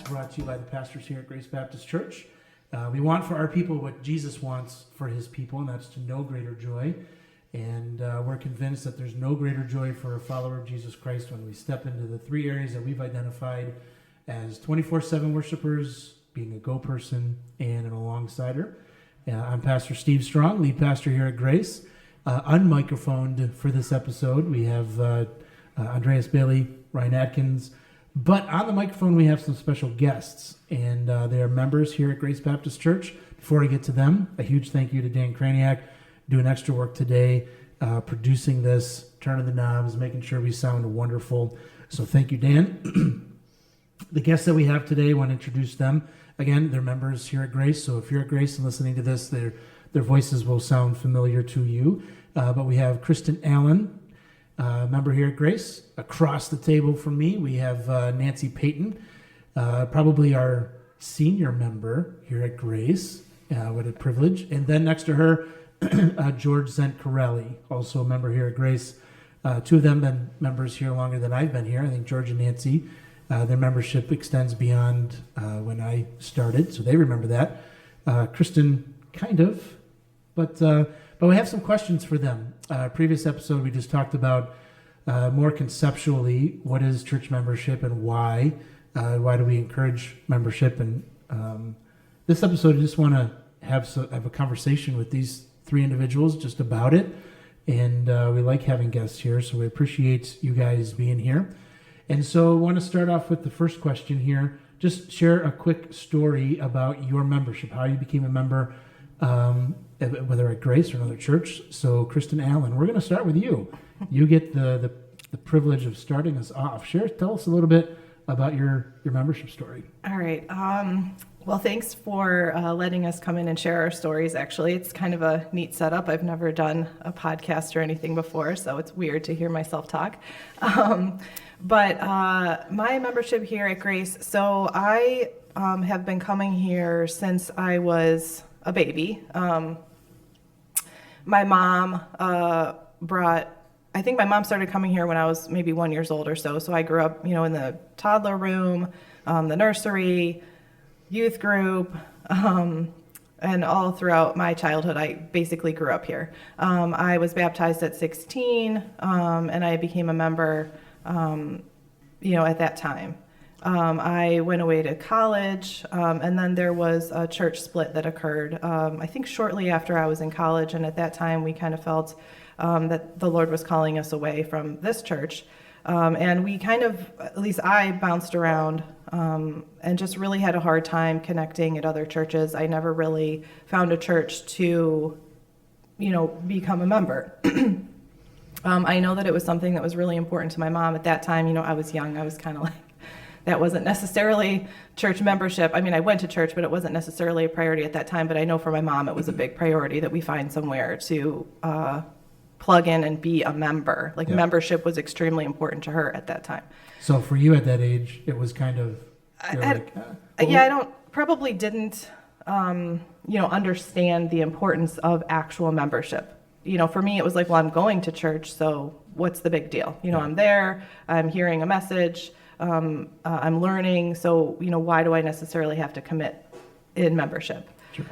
brought to you by the pastors here at Grace Baptist Church. We want for our people what Jesus wants for his people, and that's to know greater joy. And we're convinced that there's no greater joy for a follower of Jesus Christ when we step into the three areas that we've identified as 24/7 worshipers, being a go person, and an alongsider. I'm Pastor Steve Strong, lead pastor here at Grace. Unmicrophoned for this episode, we have Andreas Bailey, Ryan Atkins, but on the microphone we have some special guests, and they are members here at Grace Baptist Church. Before I get to them, a huge thank you to Dan Kraniak, doing extra work today, producing this, turning the knobs, making sure we sound wonderful. So thank you, Dan. The guests that we have today, I want to introduce them. Again, they're members here at Grace, so if you're at Grace and listening to this, their voices will sound familiar to you. But we have Kristen Allen, member here at Grace. Across the table from me, we have Nancy Payton, probably our senior member here at Grace. What a privilege. And then next to her, George Zentcarelli, also a member here at Grace. Two of them been members here longer than I've been here. I think George and Nancy, their membership extends beyond when I started, so they remember that. Kristen, kind of, but we have some questions for them. Previous episode, we just talked about more conceptually what is church membership and why. Why do we encourage membership? And this episode, I just want to have a conversation with these three individuals just about it. And we like having guests here, so we appreciate you guys being here. And so I want to start off with the first question here. Just share a quick story about your membership, how you became a member, whether at Grace or another church. So Kristen Allen, we're going to start with you. You get the privilege of starting us off. Tell us a little bit about your membership story. All right. Well, thanks for letting us come in and share our stories. Actually, it's kind of a neat setup. I've never done a podcast or anything before, so it's weird to hear myself talk. But my membership here at Grace, so I have been coming here since I was a baby. My mom I think my mom started coming here when I was maybe 1 year old or so. So I grew up, in the toddler room, the nursery, youth group, and all throughout my childhood, I basically grew up here. I was baptized at 16, and I became a member, at that time. I went away to college, and then there was a church split that occurred, I think shortly after I was in college, and at that time we kind of felt that the Lord was calling us away from this church. And we kind of, at least I bounced around and just really had a hard time connecting at other churches. I never really found a church to, become a member. I know that it was something that was really important to my mom at that time. I was young. I was kind of like, that wasn't necessarily church membership. I mean, I went to church, but it wasn't necessarily a priority at that time. But I know for my mom, it was a big priority that we find somewhere to plug in and be a member. Membership was extremely important to her at that time. So for you at that age, it was kind of, I probably didn't, understand the importance of actual membership. For me, it was like, well, I'm going to church, so what's the big deal? I'm there, I'm hearing a message, I'm learning, so, why do I necessarily have to commit in membership? Sure.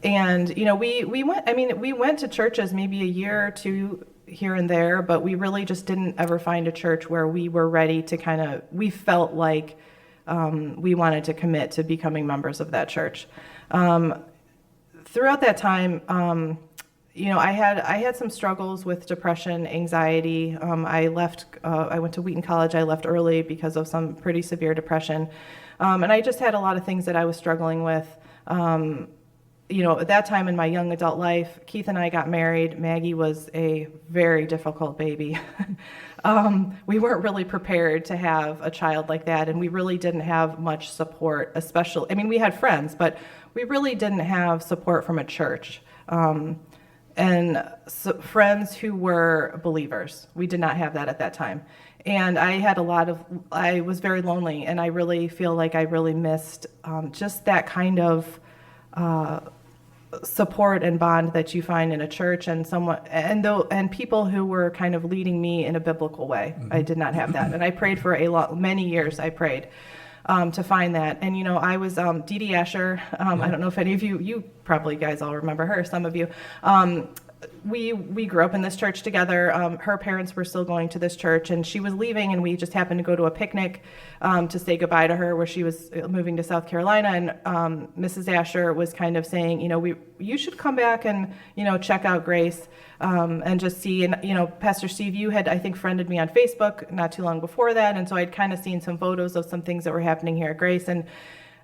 And we went to churches maybe a year or two here and there, but we really just didn't ever find a church where we were ready to we felt like we wanted to commit to becoming members of that church. Throughout that time, I had some struggles with depression, anxiety. I went to Wheaton College. I left early because of some pretty severe depression. And I just had a lot of things that I was struggling with. At that time in my young adult life, Keith and I got married. Maggie was a very difficult baby. We weren't really prepared to have a child like that, and we really didn't have much support, we had friends, but we really didn't have support from a church. And friends who were believers. We did not have that at that time. And I was very lonely, and I really feel like I really missed just that kind of support and bond that you find in a church, and people who were kind of leading me in a biblical way. Mm-hmm. I did not have that, and I prayed for many years. I prayed, to find that. And, I was Dee Dee Asher. I don't know if any of you probably guys all remember her, some of you. We grew up in this church together. Her parents were still going to this church, and she was leaving, and we just happened to go to a picnic to say goodbye to her, where she was moving to South Carolina. And Mrs. Asher was kind of saying, you should come back and check out Grace and just see. And Pastor Steve, you had, I think, friended me on Facebook not too long before that, and so I'd kind of seen some photos of some things that were happening here at Grace, and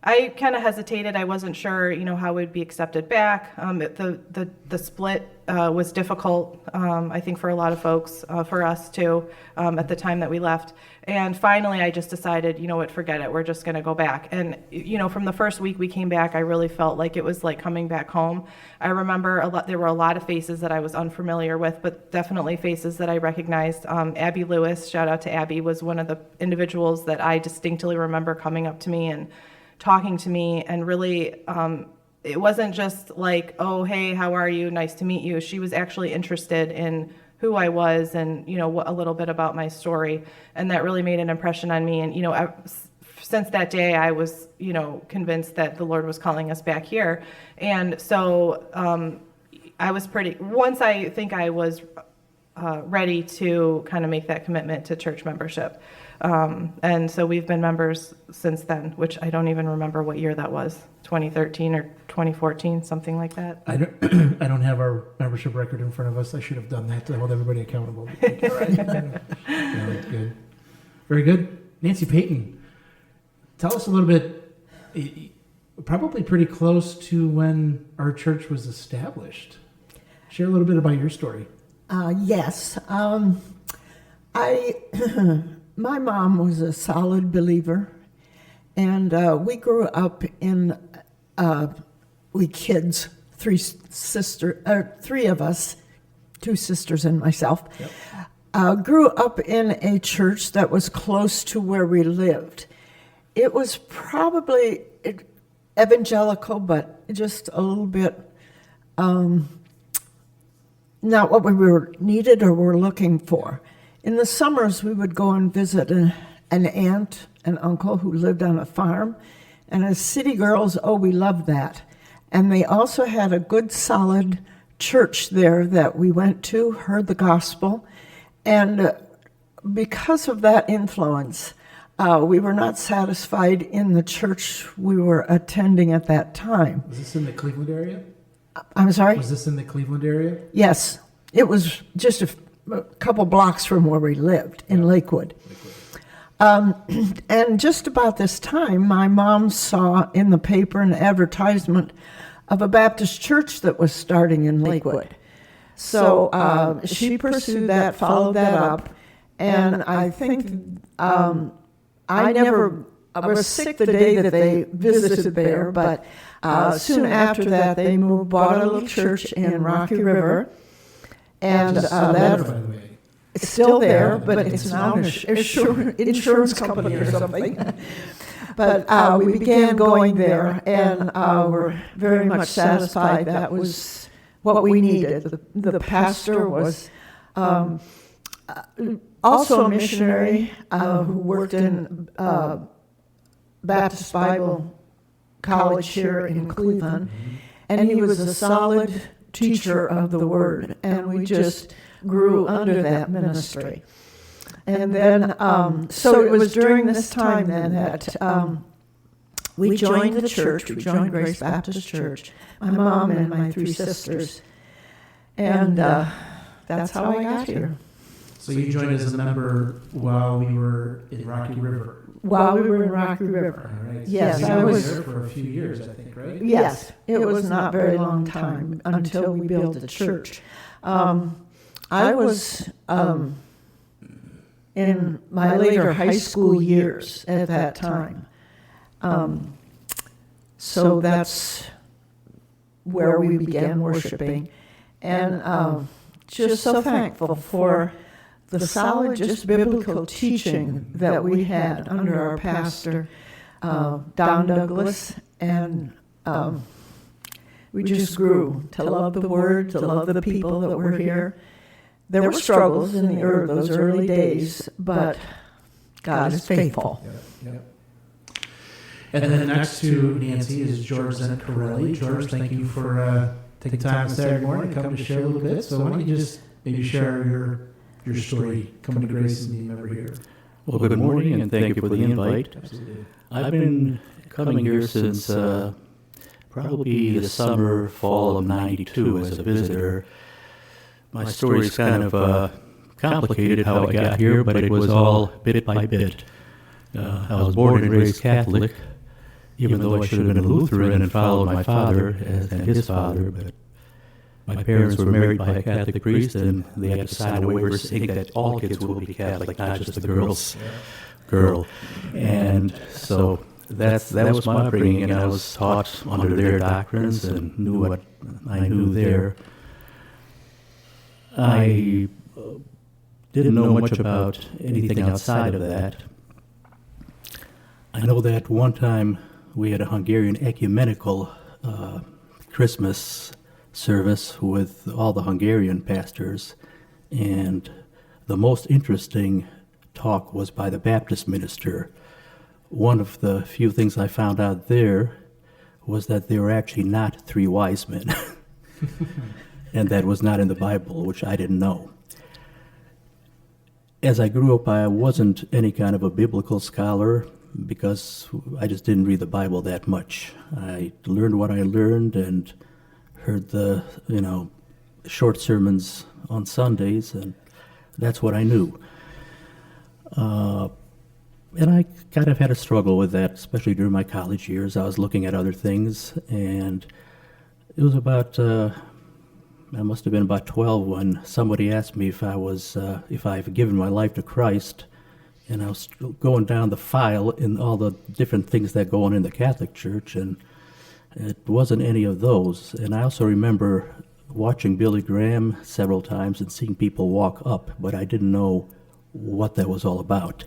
I kind of hesitated. I wasn't sure, how we'd be accepted back. The split was difficult, I think, for a lot of folks, for us too, at the time that we left. And finally, I just decided, what, forget it. We're just going to go back. And, from the first week we came back, I really felt like it was like coming back home. I remember there were a lot of faces that I was unfamiliar with, but definitely faces that I recognized. Abby Lewis, shout out to Abby, was one of the individuals that I distinctly remember coming up to me and talking to me, and really it wasn't just like, oh, hey, how are you, nice to meet you. She was actually interested in who I was and a little bit about my story, and that really made an impression on me. And since that day I was convinced that the Lord was calling us back here. And so I was once I think I was ready to kind of make that commitment to church membership. And so we've been members since then, which I don't even remember what year that was, 2013 or 2014, something like that. I don't have our membership record in front of us. I should have done that to hold everybody accountable. Yeah, that's good. Very good. Nancy Payton, tell us a little bit, probably pretty close to when our church was established. Share a little bit about your story. Yes. My mom was a solid believer, and we grew up in, we kids, three of us, 2 sisters and myself, grew up in a church that was close to where we lived. It was probably evangelical, but just a little bit not what we were needed or were looking for. In the summers, we would go and visit an aunt and uncle who lived on a farm. And as city girls, we loved that. And they also had a good, solid church there that we went to, heard the gospel. And because of that influence, we were not satisfied in the church we were attending at that time. Was this in the Cleveland area? I'm sorry? Was this in the Cleveland area? Yes. It was just a couple blocks from where we lived in Lakewood. And just about this time, my mom saw in the paper an advertisement of a Baptist church that was starting in Lakewood. So she pursued that, followed that up, and I think I never was sick the day that they visited there, but soon after that they bought a little church in Rocky River, and that it's still there, but it's now an insurance company or something. But we began going there, and we're very much satisfied. That was what we needed. The pastor was also a missionary who worked in Baptist Bible College here in Cleveland, and he was a solid teacher of the Word, and we just grew under that ministry. And then, so it was during this time then that we joined the church. We joined Grace Baptist Church, my mom and my 3 sisters, and that's how I got here. So you joined as a member while we were in Rocky River? While we were in Rocky River. All right. Yes, so I was there for a few years, I think, right? Yes, it was not very long time until we built the church. I was in my later high school years at that time. So that's where we began worshiping. And just so thankful for the solid, just biblical teaching that we had under our pastor, Don Douglas, and we just grew to love the Word, to love the people that were here. There were struggles in those early days, but God is faithful. Yeah. And then next to Nancy is George Zencarelli. George, thank you for taking time Saturday morning to come to share a little bit. So why don't you just maybe share your story coming to Grace and being a member here? Well, good morning, and thank you for the invite. Absolutely. I've been coming here since probably the summer, fall of '92 as a visitor. My story is kind of complicated how I got here, but it was all bit by bit. I was born and raised Catholic, even though I should have been a Lutheran and followed my father and his father, but my parents were married by a Catholic priest, and they had to sign a waiver saying that all kids will be Catholic, not just the girl. And so that was my upbringing, and I was taught under their doctrines and knew what I knew there. I didn't know much about anything outside of that. I know that one time we had a Hungarian ecumenical Christmas service with all the Hungarian pastors, and the most interesting talk was by the Baptist minister. One of the few things I found out there was that they were actually not three wise men, and that was not in the Bible, which I didn't know. As I grew up, I wasn't any kind of a biblical scholar because I just didn't read the Bible that much. I learned what I learned and heard the, short sermons on Sundays, and that's what I knew. And I kind of had a struggle with that, especially during my college years. I was looking at other things, and it was about, I must have been about 12 when somebody asked me if I've given my life to Christ, and I was going down the file in all the different things that go on in the Catholic Church, and it wasn't any of those. And I also remember watching Billy Graham several times and seeing people walk up, but I didn't know what that was all about.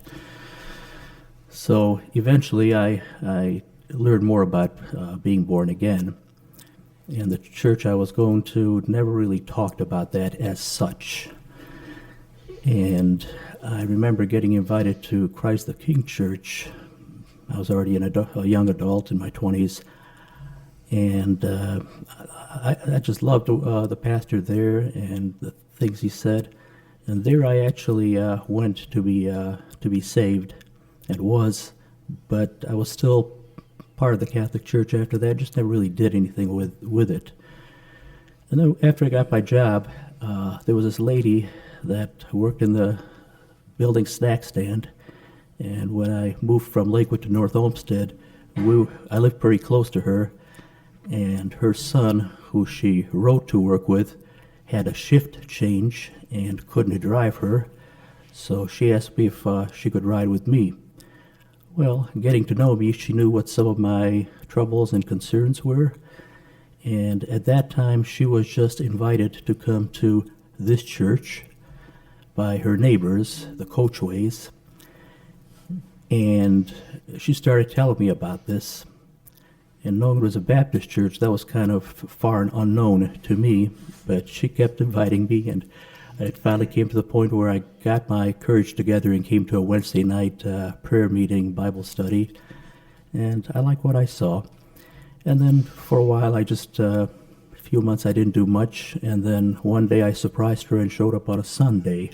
So eventually I learned more about being born again. And the church I was going to never really talked about that as such. And I remember getting invited to Christ the King Church. I was already a young adult in my 20s. And I just loved the pastor there and the things he said. And there I actually went to be saved, and was, but I was still part of the Catholic Church after that. Just never really did anything with it. And then after I got my job, there was this lady that worked in the building snack stand. And when I moved from Lakewood to North Olmsted, I lived pretty close to her. And her son, who she wrote to work with, had a shift change and couldn't drive her. So she asked me if she could ride with me. Well, getting to know me, she knew what some of my troubles and concerns were. And at that time, she was just invited to come to this church by her neighbors, the Coachways. And she started telling me about this. And knowing it was a Baptist church, that was kind of far and unknown to me, but she kept inviting me, and it finally came to the point where I got my courage together and came to a Wednesday night prayer meeting, Bible study, and I liked what I saw. And then for a while, a few months I didn't do much, and then one day I surprised her and showed up on a Sunday,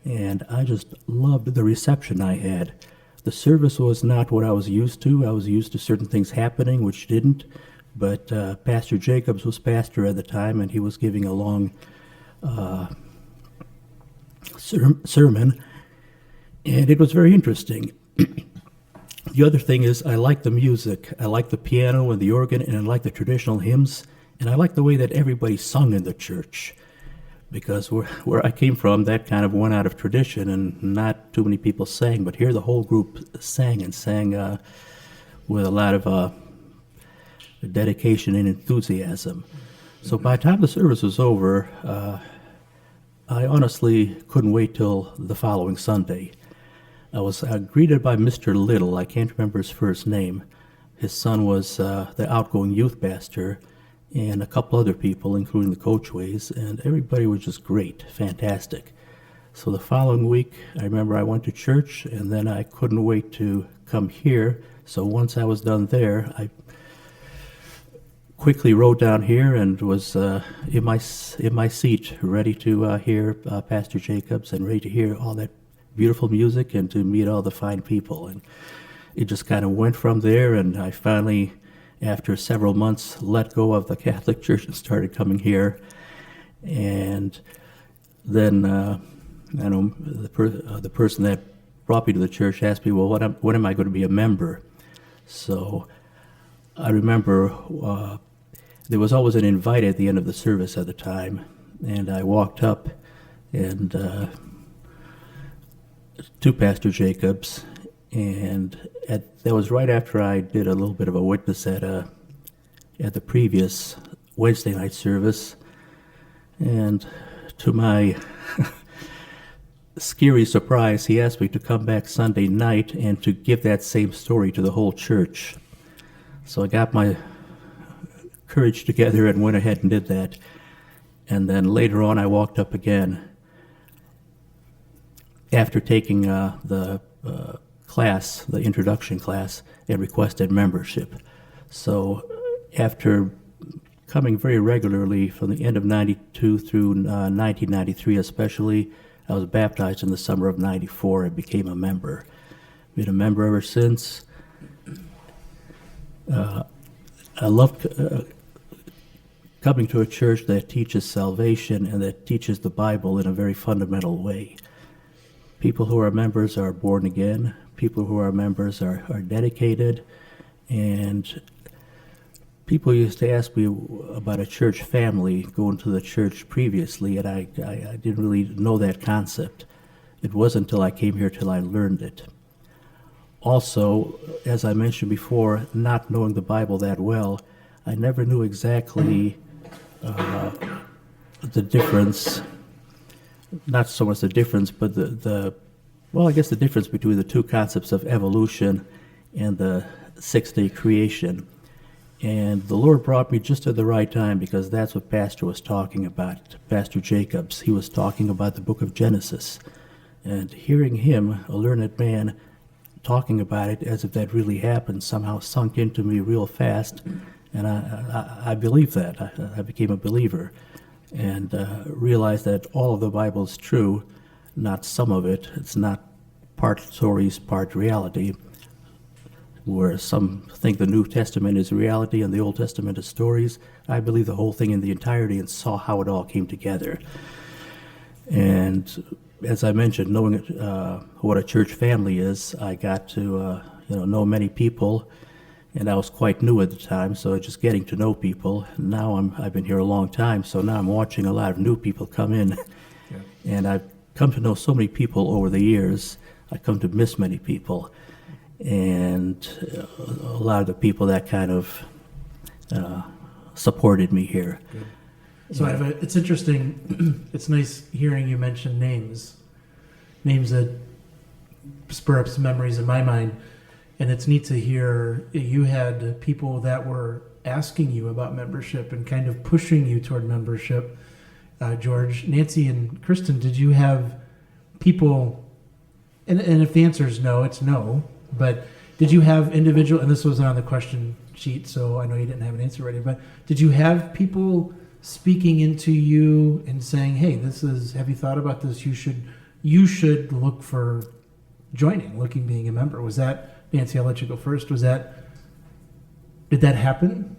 and I just loved the reception I had. The service was not what I was used to. I was used to certain things happening, which didn't. But Pastor Jacobs was pastor at the time, and he was giving a long sermon, and it was very interesting. The other thing is I like the music. I like the piano and the organ, and I like the traditional hymns, and I like the way that everybody sung in the church. Because where I came from, that kind of went out of tradition, and not too many people sang. But here the whole group sang with a lot of dedication and enthusiasm. So by the time the service was over, I honestly couldn't wait till the following Sunday. I was greeted by Mr. Little. I can't remember his first name. His son was the outgoing youth pastor, and a couple other people, including the Coachways, and everybody was just great, fantastic. So the following week, I remember I went to church, and then I couldn't wait to come here. So once I was done there, I quickly rode down here and was in my seat, ready to hear Pastor Jacobs and ready to hear all that beautiful music and to meet all the fine people. And it just kind of went from there, and I finally, after several months, let go of the Catholic Church and started coming here. And then I know the person that brought me to the church asked me, well, when am I going to be a member? So I remember there was always an invite at the end of the service at the time, and I walked up and to Pastor Jacobs, and that was right after I did a little bit of a witness at the previous Wednesday night service, and to my scary surprise, he asked me to come back Sunday night and to give that same story to the whole church. So I got my courage together and went ahead and did that. And then later on, I walked up again after taking the class, the introduction class, and requested membership. So after coming very regularly from the end of 92 through 1993 especially, I was baptized in the summer of 94 and became a member. Been a member ever since. I love coming to a church that teaches salvation and that teaches the Bible in a very fundamental way. People who are members are born again. People who are members are dedicated. And people used to ask me about a church family, going to the church previously, and I didn't really know that concept. It wasn't until I came here till I learned it. Also, as I mentioned before, not knowing the Bible that well, I never knew exactly the difference, not so much the difference, but I guess the difference between the two concepts of evolution and the six-day creation. And the Lord brought me just at the right time, because that's what Pastor was talking about, Pastor Jacobs. He was talking about the book of Genesis. And hearing him, a learned man, talking about it as if that really happened somehow sunk into me real fast. And I believed that. I became a believer and realized that all of the Bible is true, not some of it. It's not part stories, part reality. Where some think the New Testament is reality and the Old Testament is stories, I believe the whole thing in the entirety and saw how it all came together. And as I mentioned, knowing what a church family is, I got to know many people, and I was quite new at the time, so just getting to know people. Now I've been here a long time, so now I'm watching a lot of new people come in, and I've come to know so many people over the years. I've come to miss many people. And a lot of the people that kind of supported me here. Good. So it's interesting. It's nice hearing you mention names that spur up some memories in my mind. And it's neat to hear you had people that were asking you about membership and kind of pushing you toward membership. George, Nancy, and Kristen, did you have people, and if the answer is no, it's no, but did you have individual, and this was on the question sheet, so I know you didn't have an answer ready, but did you have people speaking into you and saying, hey, have you thought about this? You should look for being a member? Was that, Nancy, I'll let you go first. Did that happen?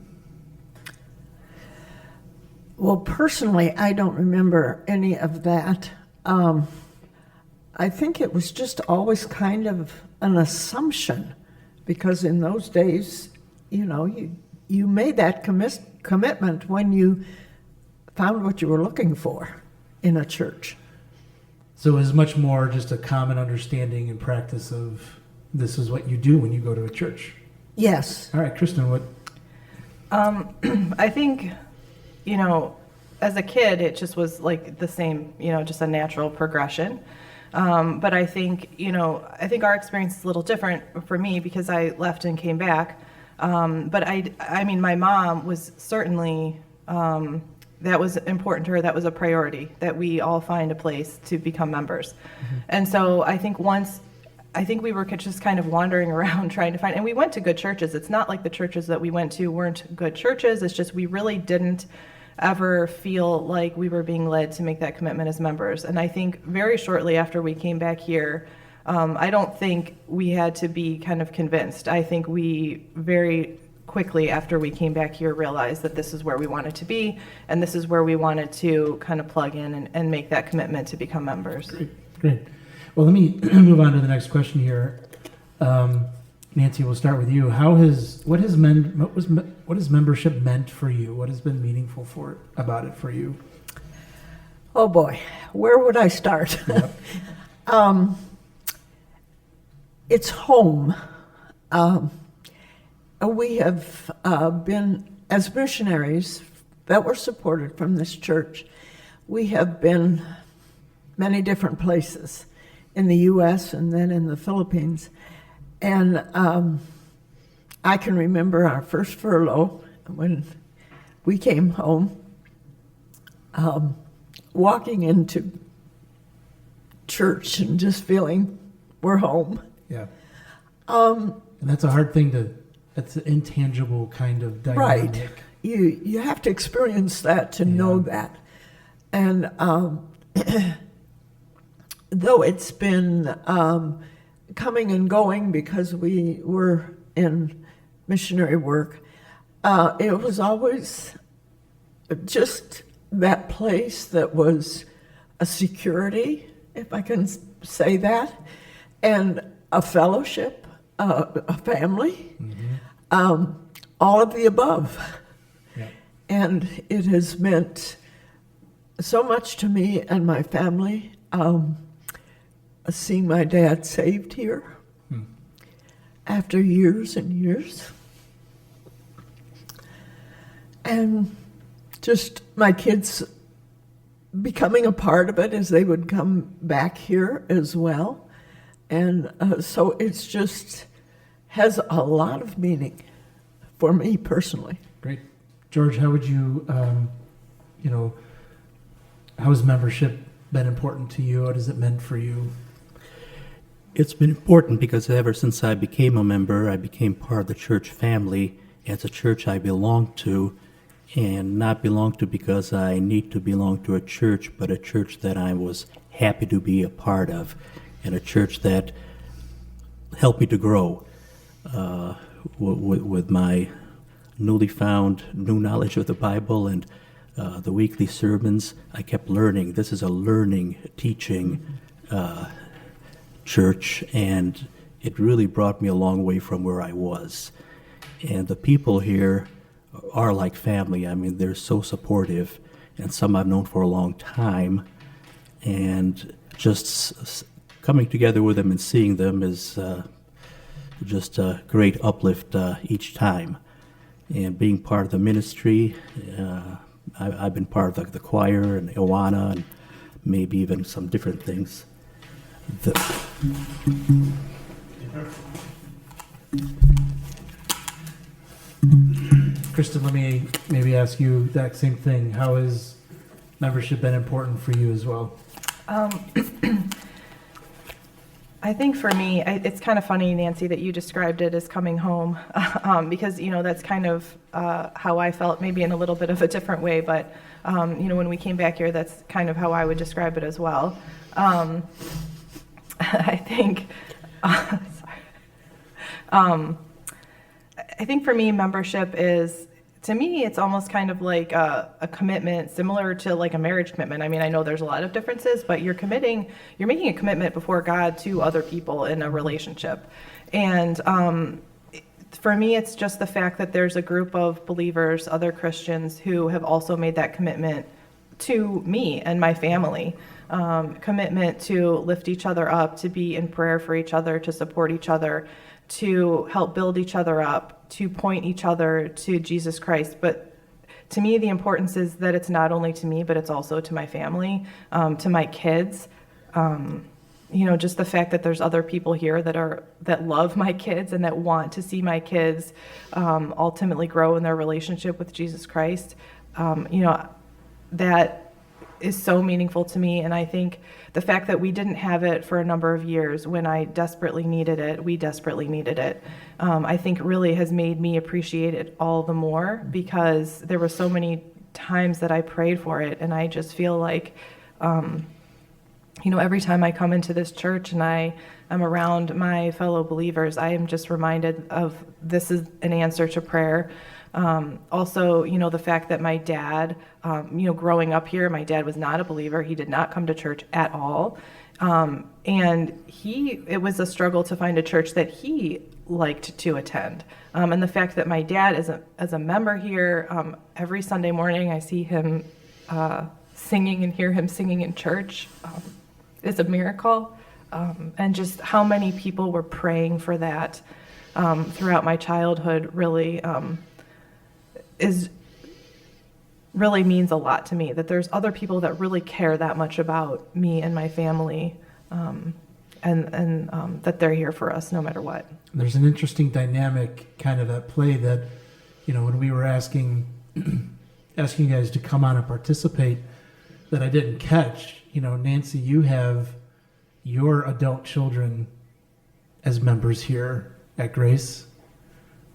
Well, personally, I don't remember any of that. I think it was just always kind of an assumption, because in those days, you made that commitment when you found what you were looking for in a church. So it was much more just a common understanding and practice of this is what you do when you go to a church. Yes. All right, Kristen, what? I think, as a kid, it just was like the same, just a natural progression. But I think our experience is a little different for me because I left and came back. But I mean, my mom was certainly, that was important to her. That was a priority, that we all find a place to become members. Mm-hmm. And so I think once I think we were just kind of wandering around trying to find, and we went to good churches. It's not like the churches that we went to weren't good churches. It's just we really didn't ever feel like we were being led to make that commitment as members. And I think very shortly after we came back here, I don't think we had to be kind of convinced. I think we very quickly after we came back here realized that this is where we wanted to be, and this is where we wanted to kind of plug in and make that commitment to become members. Great. Well, let me move on to the next question here. Nancy, we'll start with you. What has membership meant for you? What has been meaningful about it for you? Oh boy, where would I start? Yep. It's home. We have been, as missionaries that were supported from this church, we have been many different places in the U.S. and then in the Philippines. And I can remember our first furlough when we came home, walking into church and just feeling we're home. Yeah. And that's a hard thing that's an intangible kind of dynamic. Right. You have to experience that to know that. And though it's been coming and going because we were in missionary work, it was always just that place that was a security, if I can say that, and a fellowship, a family, all of the above. Yeah. And it has meant so much to me and my family, seeing my dad saved here after years and years. And just my kids becoming a part of it as they would come back here as well. And so it's just has a lot of meaning for me personally. Great. George, how would you, how has membership been important to you? What has it meant for you? It's been important because ever since I became a member, I became part of the church family. It's a church I belong to, and not belong to because I need to belong to a church, but a church that I was happy to be a part of, and a church that helped me to grow with my newly found new knowledge of the Bible and the weekly sermons. I kept learning. This is a learning, teaching church, and it really brought me a long way from where I was. And the people here are like family. I mean, they're so supportive, and some I've known for a long time, and just coming together with them and seeing them is just a great uplift each time. And being part of the ministry, I've been part of the choir and Awana and maybe even some different things. Kristen, let me maybe ask you that same thing. How has membership been important for you as well? I think for me, it's kind of funny, Nancy, that you described it as coming home, because, that's kind of how I felt, maybe in a little bit of a different way, but, when we came back here, that's kind of how I would describe it as well. I think, I think for me, membership is, to me, it's almost kind of like a commitment similar to like a marriage commitment. I mean, I know there's a lot of differences, but you're making a commitment before God to other people in a relationship. And for me, it's just the fact that there's a group of believers, other Christians, who have also made that commitment to me and my family. Commitment to lift each other up, to be in prayer for each other, to support each other, to help build each other up, to point each other to Jesus Christ. But to me, the importance is that it's not only to me, but it's also to my family, to my kids. Just the fact that there's other people here that love my kids and that want to see my kids ultimately grow in their relationship with Jesus Christ. That is so meaningful to me. And I think the fact that we didn't have it for a number of years when I desperately needed it, we desperately needed it, I think really has made me appreciate it all the more, because there were so many times that I prayed for it. And I just feel like, every time I come into this church and I am around my fellow believers, I am just reminded of this is an answer to prayer. Also, the fact that my dad, growing up here, my dad was not a believer. He did not come to church at all. And it was a struggle to find a church that he liked to attend. And the fact that my dad as a member here, every Sunday morning I see him singing and hear him singing in church is a miracle. And just how many people were praying for that throughout my childhood really really means a lot to me, that there's other people that really care that much about me and my family, and that they're here for us no matter what. There's an interesting dynamic kind of at play that, when we were asking you guys to come on and participate, that I didn't catch. Nancy, you have your adult children as members here at Grace,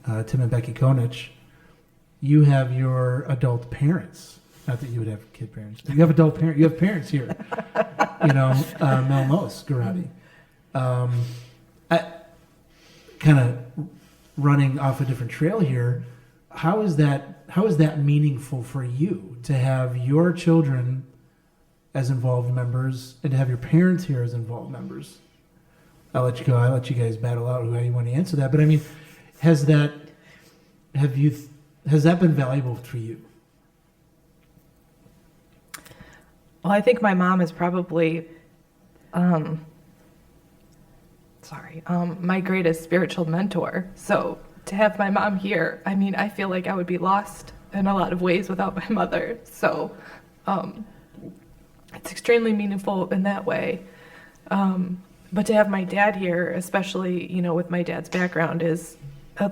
Tim and Becky Konich. You have your adult parents. Not that you would have kid parents. You have adult parents. You have parents here. Mel Mos, Garati. Kind of running off a different trail here. How is that meaningful for you to have your children as involved members and to have your parents here as involved members? I'll let you go. I'll let you guys battle out how you want to answer that. But I mean, has that been valuable for you? Well, I think my mom is probably, my greatest spiritual mentor. So to have my mom here, I feel like I would be lost in a lot of ways without my mother. So it's extremely meaningful in that way. But to have my dad here, especially, with my dad's background, is,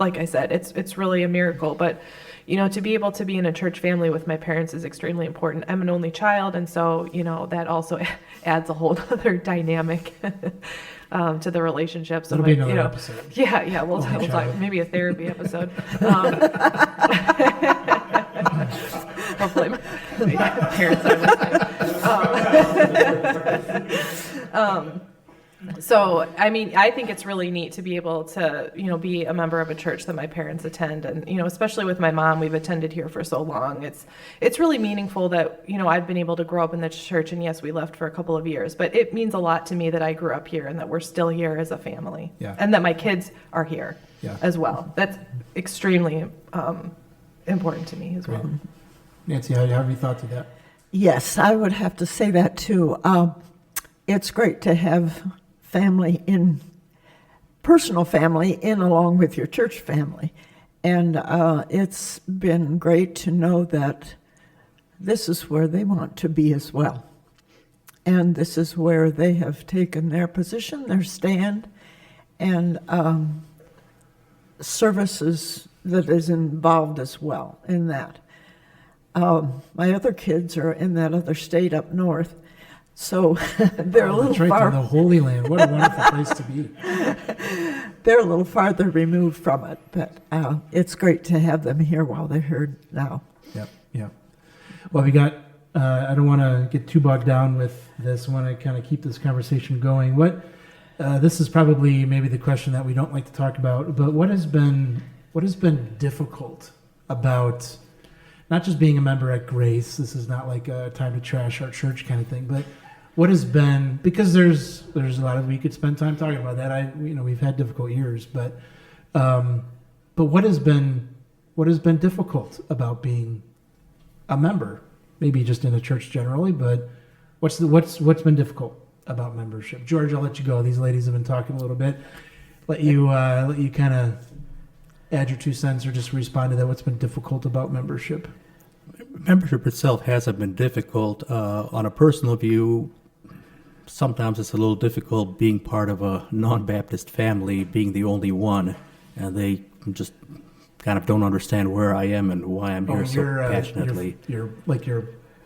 like I said, it's really a miracle. But, to be able to be in a church family with my parents is extremely important. I'm an only child, and so, that also adds a whole other dynamic to the relationship. So that'll be another episode. Yeah, we'll talk, maybe a therapy episode. Hopefully my parents are listening. So, I think it's really neat to be able to, be a member of a church that my parents attend. And, especially with my mom, we've attended here for so long. It's really meaningful that, I've been able to grow up in the church. And yes, we left for a couple of years, but it means a lot to me that I grew up here and that we're still here as a family. Yeah. And that my kids are here as well. That's extremely important to me as well. Right. Nancy, how have you thought to that? Yes, I would have to say that too. It's great to have personal family in along with your church family. And it's been great to know that this is where they want to be as well. And this is where they have taken their position, their stand, and services that is involved as well in that. My other kids are in that other state up north, so they're a little far. To the Holy Land. What a wonderful place to be. They're a little farther removed from it, but it's great to have them here while they're here now. Yep. Well, we got. I don't want to get too bogged down with this. I want to kind of keep this conversation going. This is probably maybe the question that we don't like to talk about, but what has been difficult about not just being a member at Grace? This is not like a time to trash our church kind of thing, but what has been, because there's a lot of, we could spend time talking about that. We've had difficult years, but what has been difficult about being a member? Maybe just in a church generally, but what's been difficult about membership? George, I'll let you go. These ladies have been talking a little bit. Let you kind of add your 2 cents or just respond to that. What's been difficult about membership? Membership itself hasn't been difficult. On a personal view, sometimes it's a little difficult being part of a non-Baptist family, being the only one, and they just kind of don't understand where I am and why I'm here so passionately. You're like your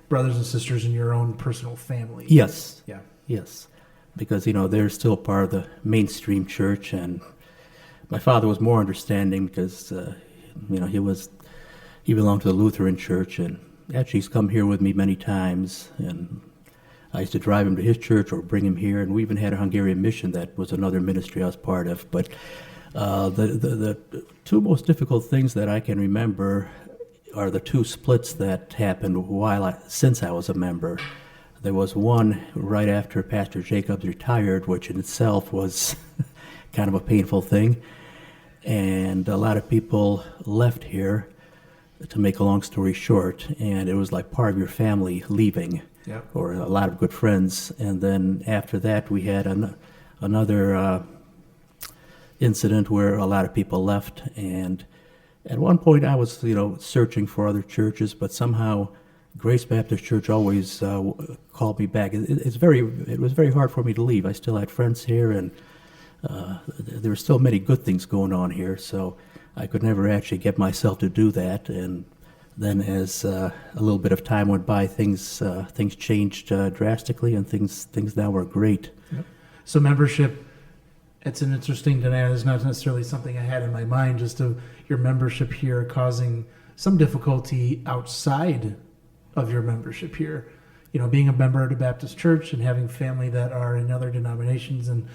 brothers and sisters in your own personal family. Yes. Yeah. Yes. Because, they're still part of the mainstream church, and my father was more understanding because, he belonged to the Lutheran church, and actually he's come here with me many times, and I used to drive him to his church or bring him here, and we even had a Hungarian mission that was another ministry I was part of. But the two most difficult things that I can remember are the two splits that happened since I was a member. There was one right after Pastor Jacobs retired, which in itself was kind of a painful thing, and a lot of people left here, to make a long story short, and it was like part of your family leaving. Yep. Or a lot of good friends. And then after that, we had another incident where a lot of people left. And at one point, I was, searching for other churches, but somehow Grace Baptist Church always called me back. It was very hard for me to leave. I still had friends here, and there were still many good things going on here. So I could never actually get myself to do that. And then as a little bit of time went by, things changed drastically, and things now are great. Yep. So membership, it's an interesting dynamic. It's not necessarily something I had in my mind, just of your membership here causing some difficulty outside of your membership here. Being a member of the Baptist Church and having family that are in other denominations and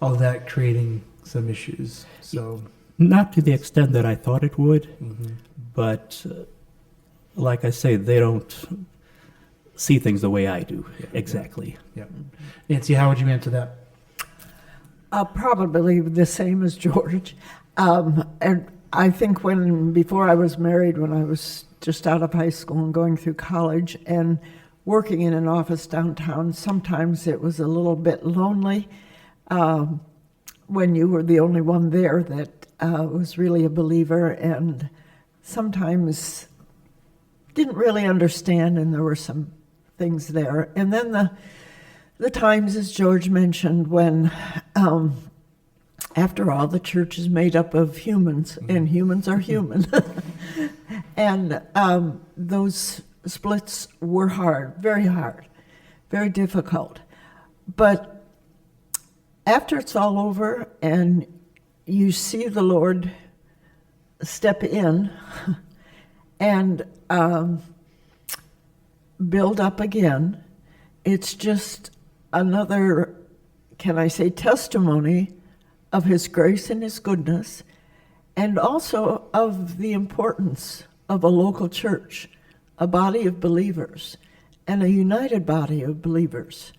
all that creating some issues. So not to the extent that I thought it would, mm-hmm. but like I say, they don't see things the way I do. Yeah. Exactly. Yeah. Nancy, how would you answer that? Probably the same as George. And I think before I was married, when I was just out of high school and going through college and working in an office downtown, sometimes it was a little bit lonely when you were the only one there that was really a believer, and sometimes didn't really understand, and there were some things there. And then the times, as George mentioned, when after all, the church is made up of humans, and humans are human. And those splits were hard, very difficult. But after it's all over and you see the Lord step in and build up again, it's just another, can I say, testimony of His grace and His goodness, and also of the importance of a local church, a body of believers, and a united body of believers.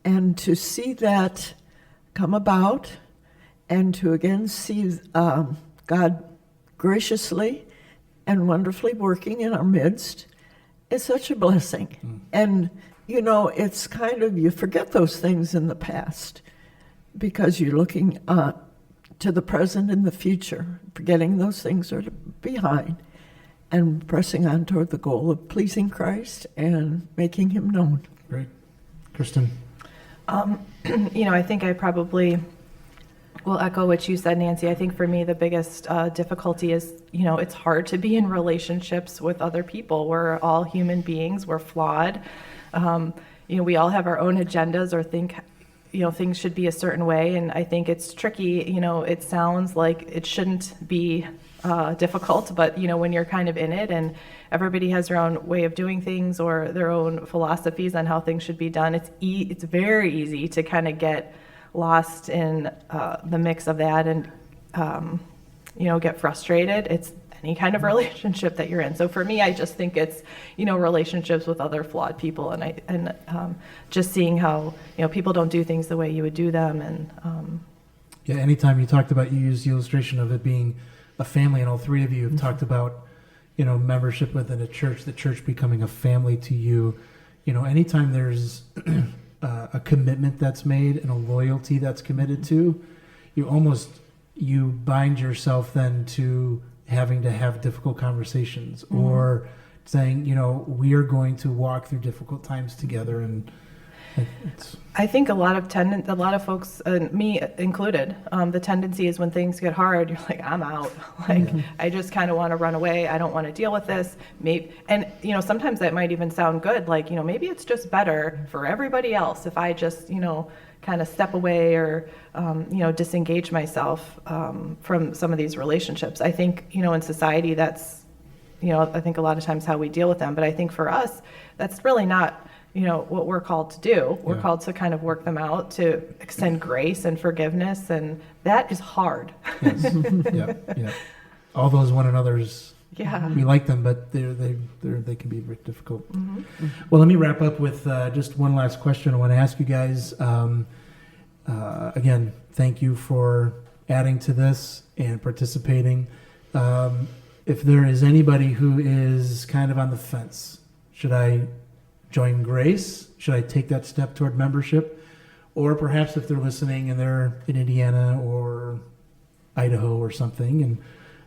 And to see that come about, and to again see God graciously and wonderfully working in our midst, is such a blessing. And, it's kind of, you forget those things in the past because you're looking to the present and the future, forgetting those things are behind, and pressing on toward the goal of pleasing Christ and making Him known. Great. Kristen? I think I probably will echo what you said, Nancy. I think for me, the biggest difficulty is, it's hard to be in relationships with other people. We're all human beings. We're flawed. We all have our own agendas or think, things should be a certain way. And I think it's tricky. It sounds like it shouldn't be difficult, but, when you're kind of in it and everybody has their own way of doing things or their own philosophies on how things should be done, it's very easy to kind of get lost in the mix of that and, get frustrated. It's any kind of relationship that you're in. So for me, I just think it's, relationships with other flawed people, and just seeing how, people don't do things the way you would do them. And Yeah, anytime you talked about, you used the illustration of it being a family, and all three of you have talked about, membership within a church, the church becoming a family to you. Anytime there's a commitment that's made and a loyalty that's committed to, you bind yourself then to having to have difficult conversations, or saying, we are going to walk through difficult times together. And It's, I think a lot of folks, me included, the tendency is when things get hard, you're like, I'm out. Like, I just kind of want to run away. I don't want to deal with this. Maybe, and sometimes that might even sound good. Like, maybe it's just better for everybody else if I just, kind of step away or, disengage myself from some of these relationships. I think, in society, that's, I think a lot of times how we deal with them. But I think for us, that's really not what we're called to do. We're called to kind of work them out, to extend grace and forgiveness, and that is hard. yes. Yeah. All those one another's. Yeah. We like them, but they can be very difficult. Mm-hmm. Well, let me wrap up with just one last question I want to ask you guys. Again, thank you for adding to this and participating. If there is anybody who is kind of on the fence, should I join Grace? Should I take that step toward membership? Or perhaps if they're listening and they're in Indiana or Idaho or something and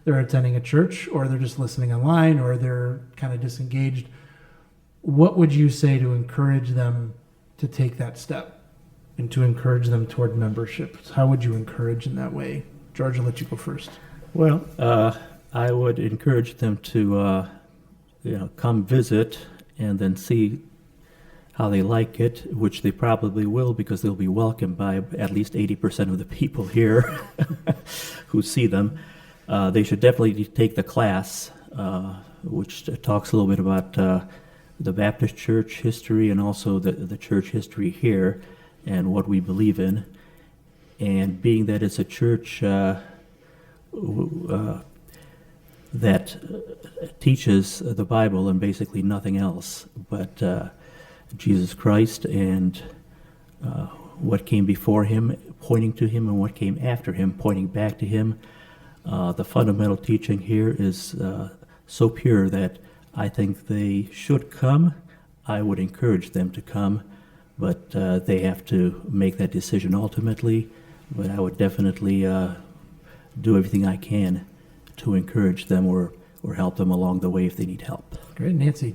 they're attending a church, or they're just listening online, or they're kind of disengaged, what would you say to encourage them to take that step and to encourage them toward membership? How would you encourage in that way? George, I'll let you go first. Well, I would encourage them to come visit and then see how they like it, which they probably will, because they'll be welcomed by at least 80% of the people here who see them. They should definitely take the class, which talks a little bit about the Baptist church history and also the church history here and what we believe in. And being that it's a church that teaches the Bible and basically nothing else but Jesus Christ and what came before him, pointing to him, and what came after him, pointing back to him. The fundamental teaching here is so pure that I think they should come. I would encourage them to come, but they have to make that decision ultimately. But I would definitely do everything I can to encourage them or help them along the way if they need help. Great. Nancy,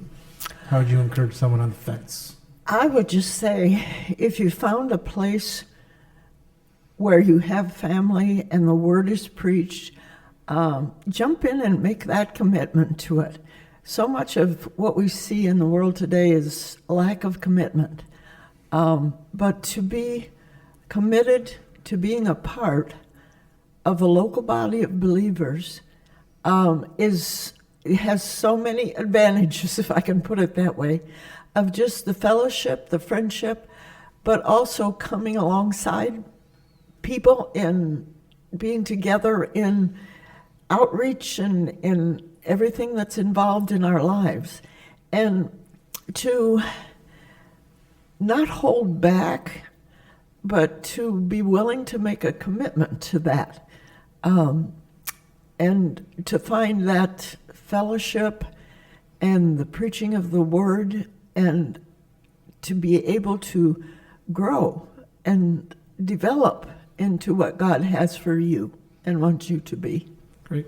how would you encourage someone on the fence? I would just say, if you found a place where you have family and the word is preached, jump in and make that commitment to it. So much of what we see in the world today is lack of commitment. But to be committed to being a part of a local body of believers has so many advantages, if I can put it that way, of just the fellowship, the friendship, but also coming alongside people and being together in outreach and in everything that's involved in our lives. And to not hold back, but to be willing to make a commitment to that. And to find that fellowship and the preaching of the word, and to be able to grow and develop into what God has for you and wants you to be. Great.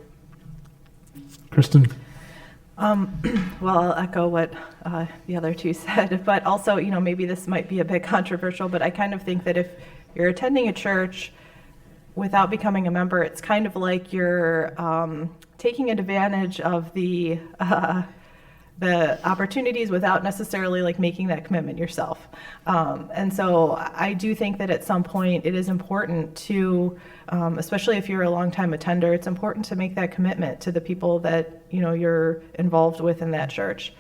Kristen? Well, I'll echo what the other two said, but also, maybe this might be a bit controversial, but I kind of think that if you're attending a church without becoming a member, it's kind of like you're taking advantage of the opportunities without necessarily like making that commitment yourself. And so I do think that at some point it is important to, especially if you're a longtime attender, it's important to make that commitment to the people that you're involved with in that church.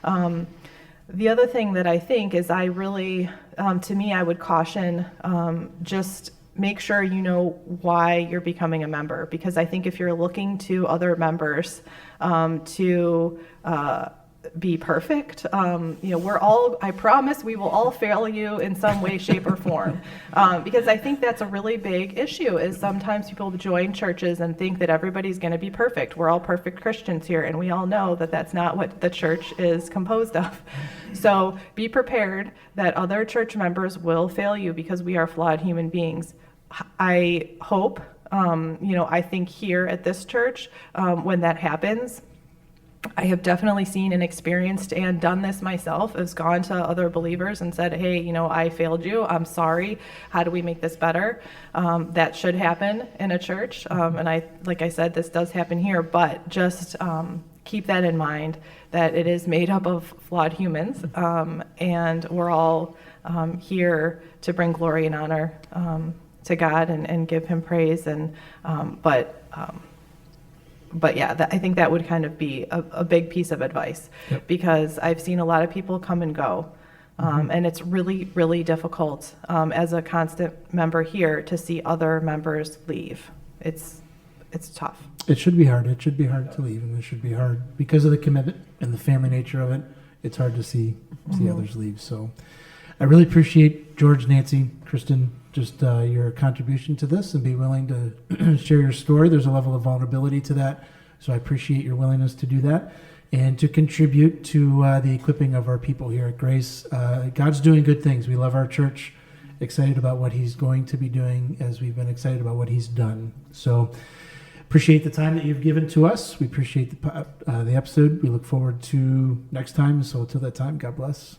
The other thing that I think is I really, to me, I would caution just make sure you know why you're becoming a member, because I think if you're looking to other members to be perfect, we're all, I promise we will all fail you in some way, shape, or form, because I think that's a really big issue, is sometimes people join churches and think that everybody's going to be perfect. We're all perfect Christians here, and we all know that that's not what the church is composed of. So be prepared that other church members will fail you, because we are flawed human beings. I hope, I think here at this church, when that happens, I have definitely seen and experienced and done this myself, has gone to other believers and said, hey, I failed you. I'm sorry. How do we make this better? That should happen in a church. And like I said, this does happen here, but just keep that in mind, that it is made up of flawed humans, and we're all here to bring glory and honor to God and give him praise. But yeah, I think that would kind of be a big piece of advice. Yep. Because I've seen a lot of people come and go. And it's really, really difficult as a constant member here to see other members leave. It's tough. It should be hard. It should be hard to leave, and it should be hard because of the commitment and the family nature of it. It's hard to see others leave. So I really appreciate George, Nancy, Kristen, just your contribution to this, and be willing to share your story. There's a level of vulnerability to that, so I appreciate your willingness to do that and to contribute to the equipping of our people here at Grace. God's doing good things. We love our church, excited about what he's going to be doing, as we've been excited about what he's done. So appreciate the time that you've given to us. We appreciate the episode. We look forward to next time. So until that time, God bless.